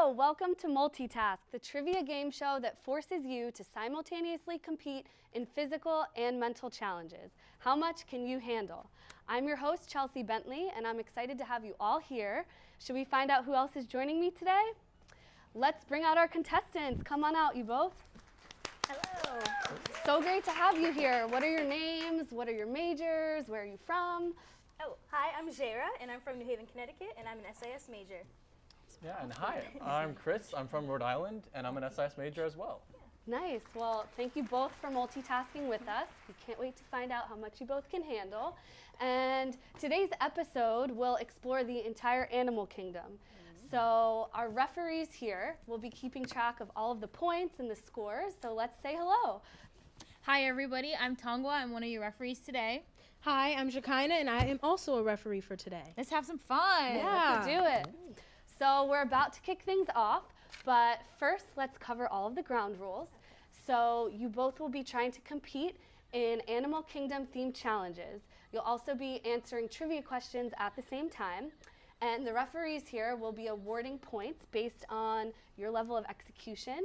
Hello, welcome to Multitask, the trivia game show that forces you to simultaneously compete in physical and mental challenges. How much can you handle? I'm your host, Chelsea Bentley, and I'm excited to have you all here. Should we find out who else is joining me today? Let's bring out our contestants. Come on out, you both. Hello. So great to have you here. What are your names? What are your majors? Where are you from? Oh, hi, I'm Jaira, and I'm from New Haven, Connecticut, and I'm an SAS major. Yeah, and hi, I'm Chris. I'm from Rhode Island, and I'm an SIS major as well. Nice. Well, thank you both for multitasking with us. We can't wait to find out how much you both can handle. And today's episode will explore the entire animal kingdom. So our referees here will be keeping track of all of the points and the scores. So let's say hello. Hi everybody, I'm Tongwa. I'm one of your referees today. Hi, I'm Shekinah, and I am also a referee for today. Let's have some fun. Let's do it. So we're about to kick things off, but first let's cover all of the ground rules. So you both will be trying to compete in Animal Kingdom themed challenges. You'll also be answering trivia questions at the same time. And the referees here will be awarding points based on your level of execution.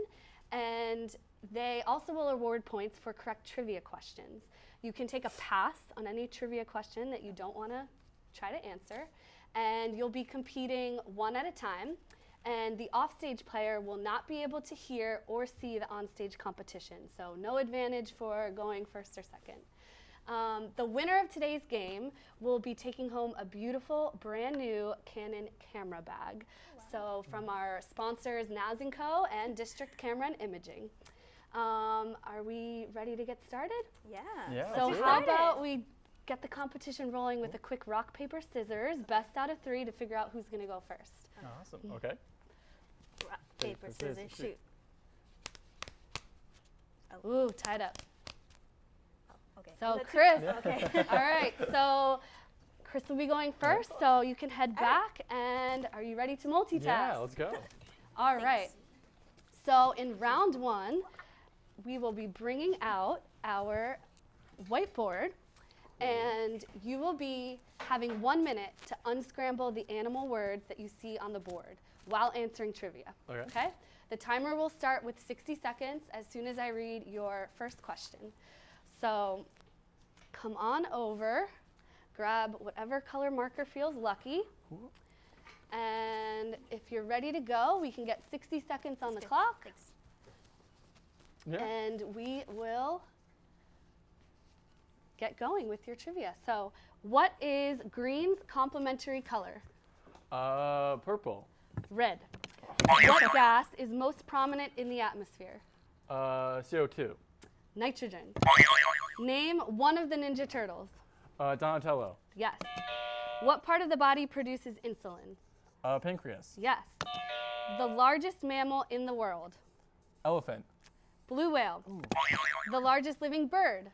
And they also will award points for correct trivia questions. You can take a pass on any trivia question that you don't want to try to answer. And you'll be competing one at a time. And the offstage player will not be able to hear or see the onstage competition. So no advantage for going first or second. The winner of today's game will be taking home a beautiful brand new Canon camera bag. Wow. So from our sponsors Naz & Co. and District Camera and Imaging. Are we ready to get started? Yeah. So how about we get the competition rolling with a quick rock, paper, scissors, best out of 3 to figure out who's gonna go first. Awesome, okay. Rock, paper, scissors, shoot. Ooh, tied up. Okay. So Chris, Okay. all right, so Chris will be going first, so you can head back, and are you ready to multitask? Yeah, let's go. All right, so in round 1, we will be bringing out our whiteboard, and you will be having 1 minute to unscramble the animal words that you see on the board while answering trivia. Okay? The timer will start with 60 seconds as soon as I read your first question. So come on over, grab whatever color marker feels lucky, and if you're ready to go, we can get 60 seconds on the clock, and we will get going with your trivia. So what is green's complementary color? Purple. Red. What gas is most prominent in the atmosphere? CO2. Nitrogen. Name one of the Ninja Turtles. Donatello. Yes. What part of the body produces insulin? Pancreas. Yes. The largest mammal in the world. Elephant. Blue whale. Ooh. The largest living bird.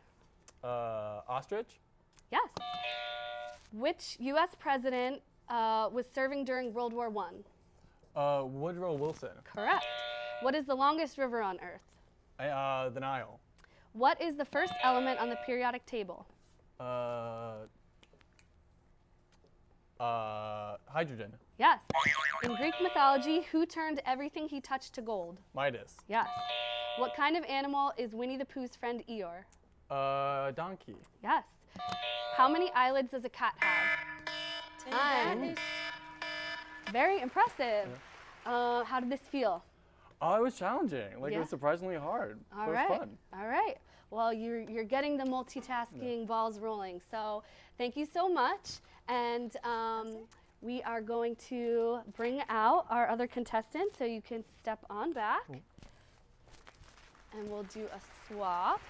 Ostrich. Yes. Which U.S. president was serving during World War I? Woodrow Wilson. Correct. What is the longest river on Earth? The Nile. What is the first element on the periodic table? Hydrogen. Yes. In Greek mythology, who turned everything he touched to gold? Midas. Yes. What kind of animal is Winnie the Pooh's friend Eeyore? Donkey. Yes. How many eyelids does a cat have? 10. Very impressive. Yeah. How did this feel? Oh, it was challenging. Like, it was surprisingly hard. All but right. It was fun. All right. Well, you're getting the multitasking balls rolling. So thank you so much. And we are going to bring out our other contestants, so you can step on back. And we'll do a swap.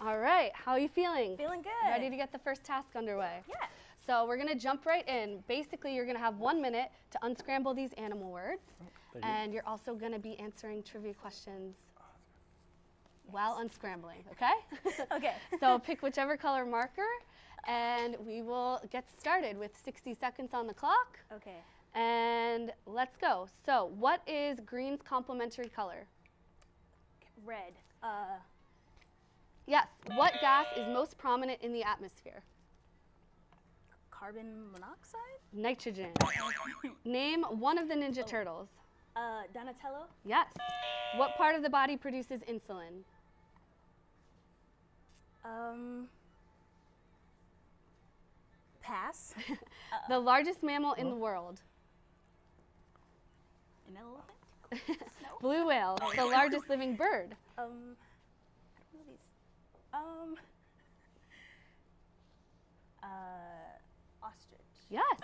All right. How are you feeling? Feeling good. Ready to get the first task underway? Yeah. So we're going to jump right in. Basically, you're going to have 1 minute to unscramble these animal words. And you're also going to be answering trivia questions while unscrambling, okay? Okay. So pick whichever color marker, and we will get started with 60 seconds on the clock. Okay. And let's go. So what is green's complementary color? Red. Yes. What gas is most prominent in the atmosphere? carbon monoxide? Nitrogen. Name one of the Ninja Turtles. Donatello? Yes. What part of the body produces insulin? Pass. The largest mammal in the world. An elephant? Blue whale. The largest living bird. I don't know these. Ostrich. Yes.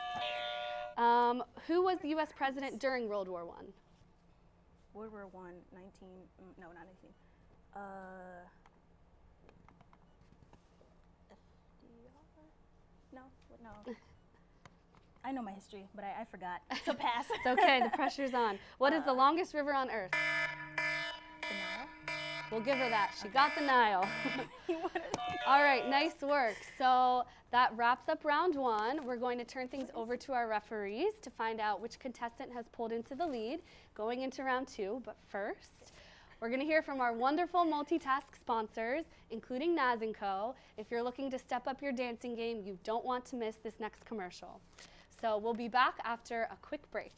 Who was the U.S. president during World War I? World War I, 19, no, not 19. FDR? No, no. I know my history, but I forgot. So pass. It's okay, the pressure's on. What is the longest river on Earth? The Nile? We'll give her that. She got the Nile. All right, nice work. So that wraps up round one. We're going to turn things over to our referees to find out which contestant has pulled into the lead going into round two. But first, we're going to hear from our wonderful Multitask sponsors, including Naz & Co. If you're looking to step up your dancing game, you don't want to miss this next commercial. So we'll be back after a quick break.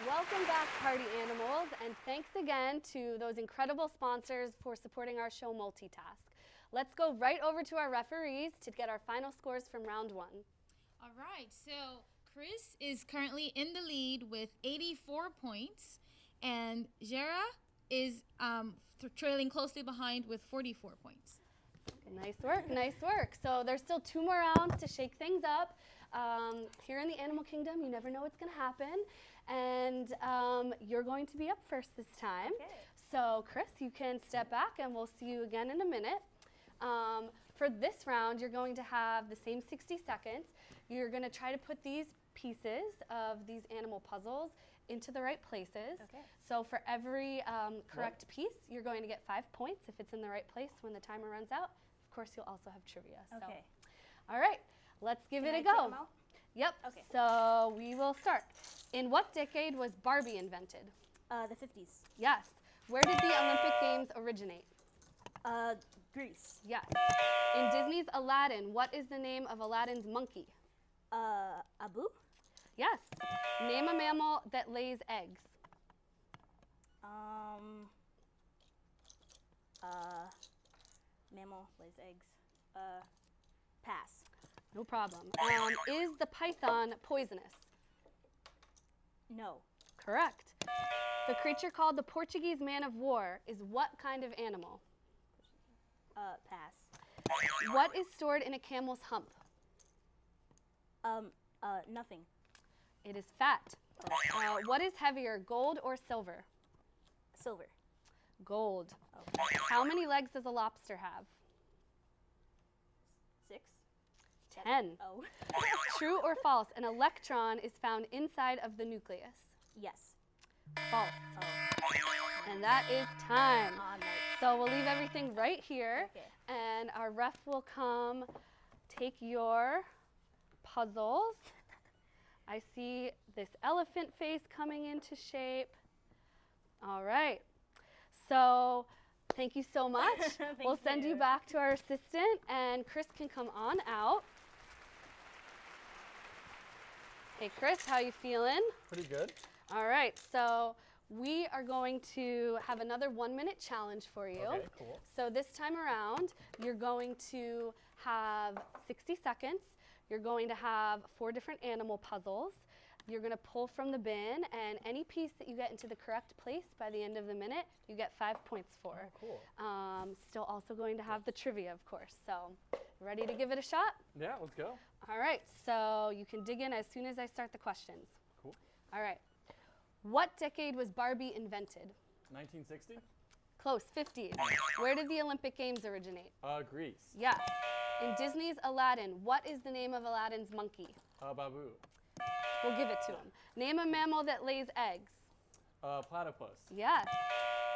Welcome back, party animals, and thanks again to those incredible sponsors for supporting our show Multitask. Let's go right over to our referees to get our final scores from round one. All right, so Chris is currently in the lead with 84 points, and Jera is trailing closely behind with 44 points. Nice work, nice work. So there's still 2 more rounds to shake things up. Here in the animal kingdom, you never know what's going to happen. And you're going to be up first this time. Okay. So Chris, you can step back and we'll see you again in a minute. For this round, you're going to have the same 60 seconds. You're going to try to put these pieces of these animal puzzles into the right places. Okay. So for every correct piece, you're going to get 5 points if it's in the right place when the timer runs out. Of course, you'll also have trivia. So. Okay. All right, let's give Can it I a take go. them out? Yep. Okay. So we will start. In what decade was Barbie invented? The 50s. Yes. Where did the Olympic Games originate? Greece. Yes. In Disney's Aladdin, what is the name of Aladdin's monkey? Abu? Yes. Name a mammal that lays eggs. Mammal lays eggs. Pass. No problem. Is the python poisonous? No. Correct. The creature called the Portuguese man of war is what kind of animal? Pass. What is stored in a camel's hump? Nothing. It is fat. What is heavier, gold or silver? Silver. Gold. Okay. How many legs does a lobster have? 6. 10. Oh. True or false, an electron is found inside of the nucleus? Yes. False. Oh. And that is time. Nice. So we'll leave everything right here, Okay. and our ref will come take your puzzles. I see this elephant face coming into shape. All right. So Thank you so much. We'll send you back to our assistant, and Chris can come on out. Hey, Chris, how you feeling? Pretty good. All right, so we are going to have another 1-minute challenge for you. Okay, cool. So this time around, you're going to have 60 seconds. You're going to have 4 different animal puzzles. You're going to pull from the bin, and any piece that you get into the correct place by the end of the minute, you get 5 points for. Oh, cool. Still also going to have the trivia, of course. So, ready to give it a shot? Yeah, let's go. All right, so you can dig in as soon as I start the questions. Cool. All right. What decade was Barbie invented? 1960? Close, 50s. Where did the Olympic Games originate? Greece. Yes. In Disney's Aladdin, what is the name of Aladdin's monkey? Babu. We'll give it to him. Name a mammal that lays eggs. Platypus. Yes.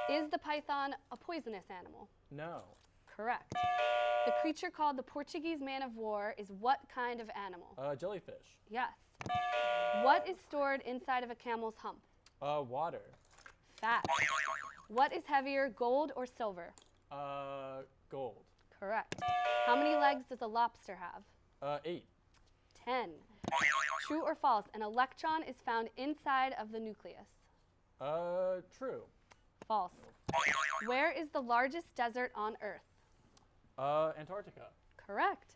Is the python a poisonous animal? No. Correct. The creature called the Portuguese man of war is what kind of animal? Jellyfish. Yes. What is stored inside of a camel's hump? Water. Fat. What is heavier, gold or silver? Gold. Correct. How many legs does a lobster have? 8. 10. True or false, an electron is found inside of the nucleus? True. False. Where is the largest desert on Earth? Antarctica. Correct.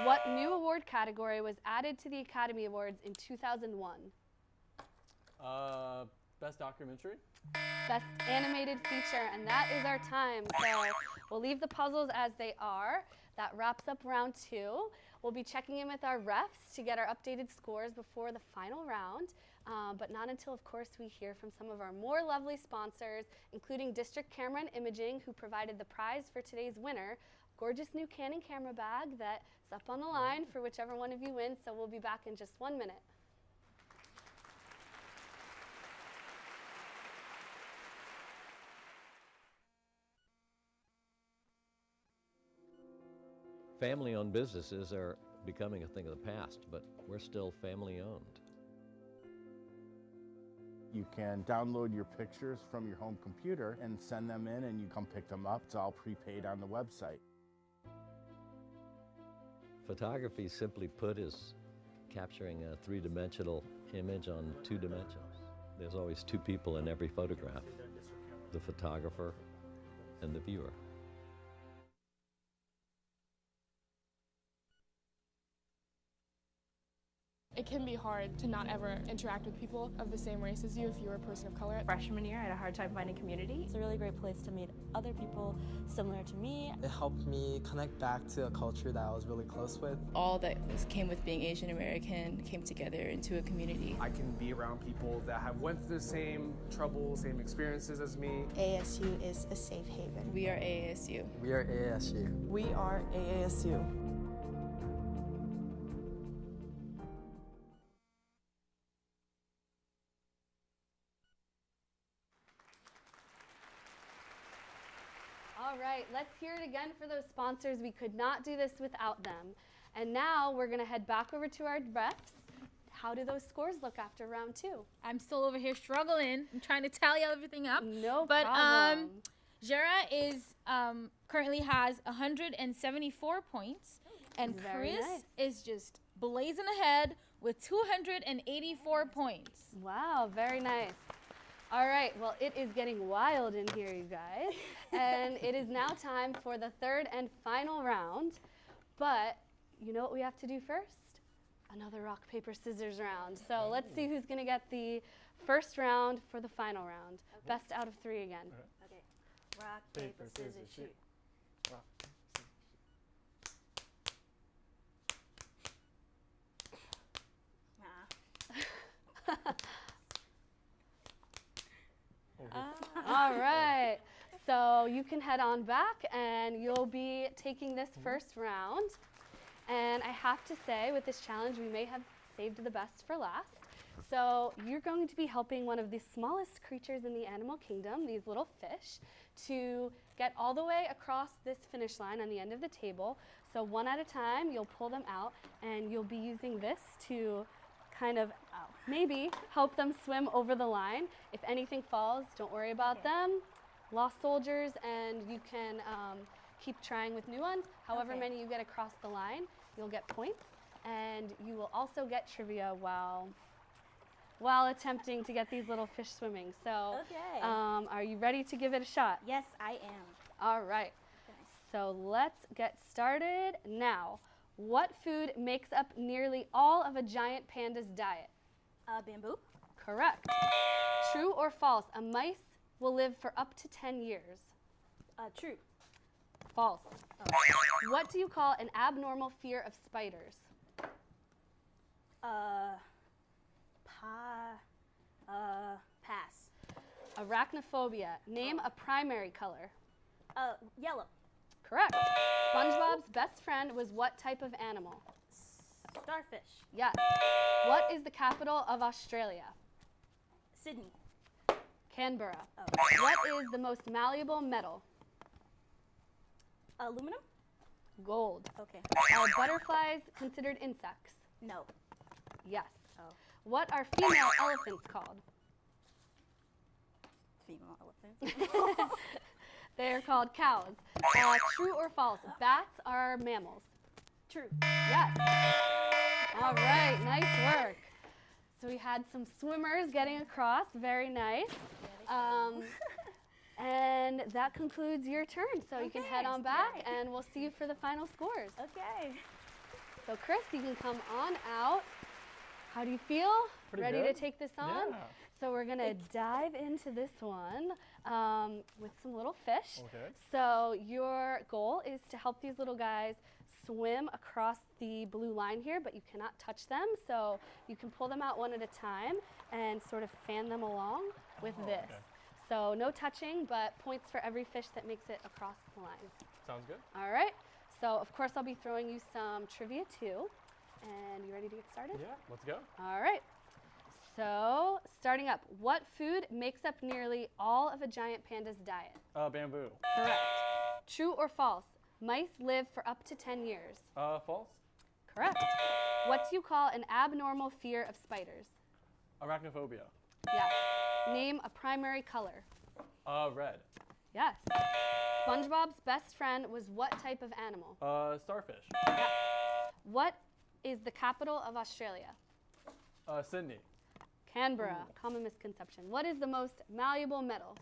What new award category was added to the Academy Awards in 2001? Best documentary. Best animated feature, and that is our time. So we'll leave the puzzles as they are. That wraps up round 2. We'll be checking in with our refs to get our updated scores before the final round, but not until, of course, we hear from some of our more lovely sponsors, including District Camera and Imaging, who provided the prize for today's winner, gorgeous new Canon camera bag that's up on the line for whichever one of you wins, so we'll be back in just 1 minute. Family-owned businesses are becoming a thing of the past, but we're still family-owned. You can download your pictures from your home computer and send them in, and you come pick them up. It's all prepaid on the website. Photography, simply put, is capturing a three-dimensional image on 2 dimensions. There's always 2 people in every photograph, the photographer and the viewer. It can be hard to not ever interact with people of the same race as you if you're a person of color. Freshman year, I had a hard time finding community. It's a really great place to meet other people similar to me. It helped me connect back to a culture that I was really close with. All that came with being Asian American came together into a community. I can be around people that have went through the same troubles, same experiences as me. ASU is a safe haven. We are AASU. We are AASU. We are AASU. All right, let's hear it again for those sponsors. We could not do this without them. And now we're going to head back over to our refs. How do those scores look after round 2? I'm still over here struggling. I'm trying to tally everything up. No but, problem. Jera is currently has 174 points, and Very Chris nice. is just blazing ahead with 284 points. Wow, very nice. All right, well, it is getting wild in here, you guys. And it is now time for the 3rd and final round. But you know what we have to do first? Another rock, paper, scissors round. So let's see who's going to get the first round for the final round. Okay. Best out of 3 again. Okay. Rock, paper, scissors, shoot. Rock, Nah. All right. So you can head on back, and you'll be taking this first round. And I have to say, with this challenge, we may have saved the best for last. So you're going to be helping one of the smallest creatures in the animal kingdom, these little fish, to get all the way across this finish line on the end of the table. So one at a time, you'll pull them out, and you'll be using this to kind of maybe help them swim over the line. If anything falls, don't worry about them. lost soldiers, and you can keep trying with new ones. However Okay. many you get across the line, you'll get points, and you will also get trivia while attempting to get these little fish swimming. So, Okay. are you ready to give it a shot? Yes, I am. All right. Okay. So let's get started now. What food makes up nearly all of a giant panda's diet? Bamboo. Correct. True or false? A mice will live for up to 10 years. True. False. What do you call an abnormal fear of spiders? Pass. Arachnophobia. Name a primary color. Yellow. Correct. SpongeBob's best friend was what type of animal? Starfish. Yes. What is the capital of Australia? Sydney. Canberra. Oh. What is the most malleable metal? Aluminum. Gold. Okay. Are butterflies considered insects? No. Yes. Oh. What are female elephants called? Female elephant. They are called cows. True or false? Bats are mammals. True. Yes. All right, nice work. So we had some swimmers getting across, very nice. And that concludes your turn. So you can head on back and we'll see you for the final scores. Okay. So Chris, you can come on out. How do you feel? Pretty Ready good. to take this on? Yeah. So we're gonna dive into this one with some little fish. Okay. So your goal is to help these little guys swim across the blue line here, but you cannot touch them. So you can pull them out one at a time and sort of fan them along with this. Okay. So no touching, but points for every fish that makes it across the line. Sounds good. All right. So of course I'll be throwing you some trivia too. And you ready to get started? Yeah, let's go. All right. So starting up, what food makes up nearly all of a giant panda's diet? Bamboo. Correct. True or false? Mice live for up to 10 years. False. Correct. What do you call an abnormal fear of spiders? Arachnophobia. Yes. Name a primary color. Red. Yes. SpongeBob's best friend was what type of animal? Starfish. Yes. What is the capital of Australia? Sydney. Canberra. Common misconception. What is the most malleable metal?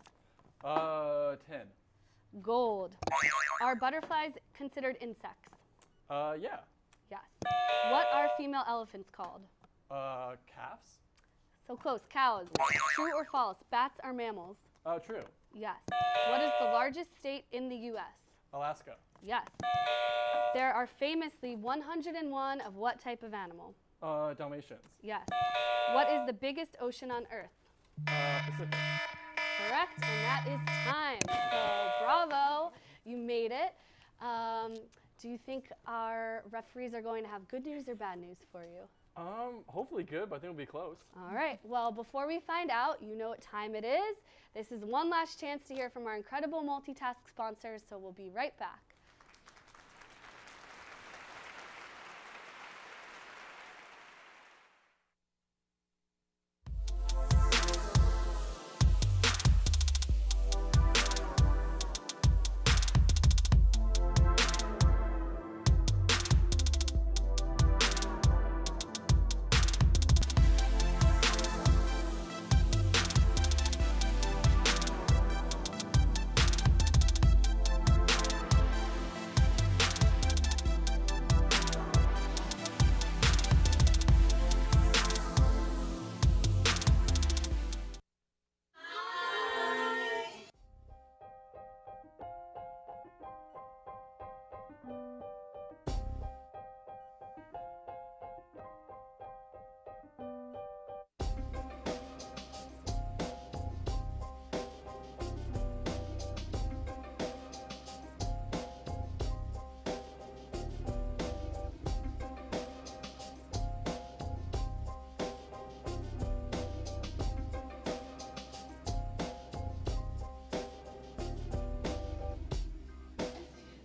Tin. Gold. Are butterflies considered insects? Yeah. Yes. What are female elephants called? Calves. So close. Cows. True or false? Bats are mammals. True. Yes. What is the largest state in the U.S.? Alaska. Yes. There are famously 101 of what type of animal? Dalmatians. Yes. What is the biggest ocean on Earth? Pacific. Correct, and that is time. So bravo, you made it. Do you think our referees are going to have good news or bad news for you? Hopefully good, but I think it'll be close. All right, well, before we find out, you know what time it is. This is one last chance to hear from our incredible Multitask sponsors, so we'll be right back.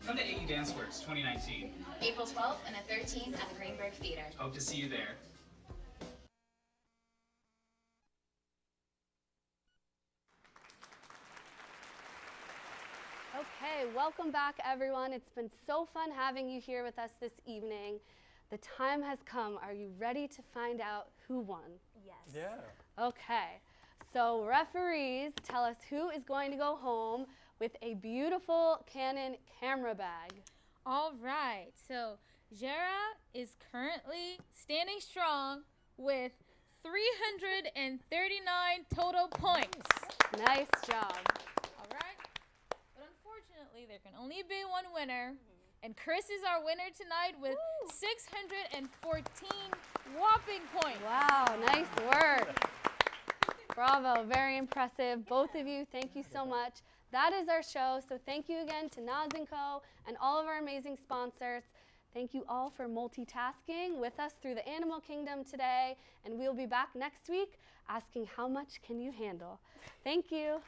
Come to AU Danceworks 2019. April 12th and the 13th at the Greenberg Theater. Hope to see you there. Okay, welcome back everyone. It's been so fun having you here with us this evening. The time has come. Are you ready to find out who won? Yes. Yeah. Okay, so referees, tell us who is going to go home with a beautiful Canon camera bag. All right, so Jera is currently standing strong with 339 total points. Nice job. All right, but unfortunately, there can only be one winner, and Chris is our winner tonight with 614 whopping points. Wow, nice work. Bravo, very impressive. Both of you, thank you so much. That is our show, so thank you again to Nas & Co. and all of our amazing sponsors. Thank you all for multitasking with us through the animal kingdom today, and we'll be back next week asking how much can you handle. Thank you.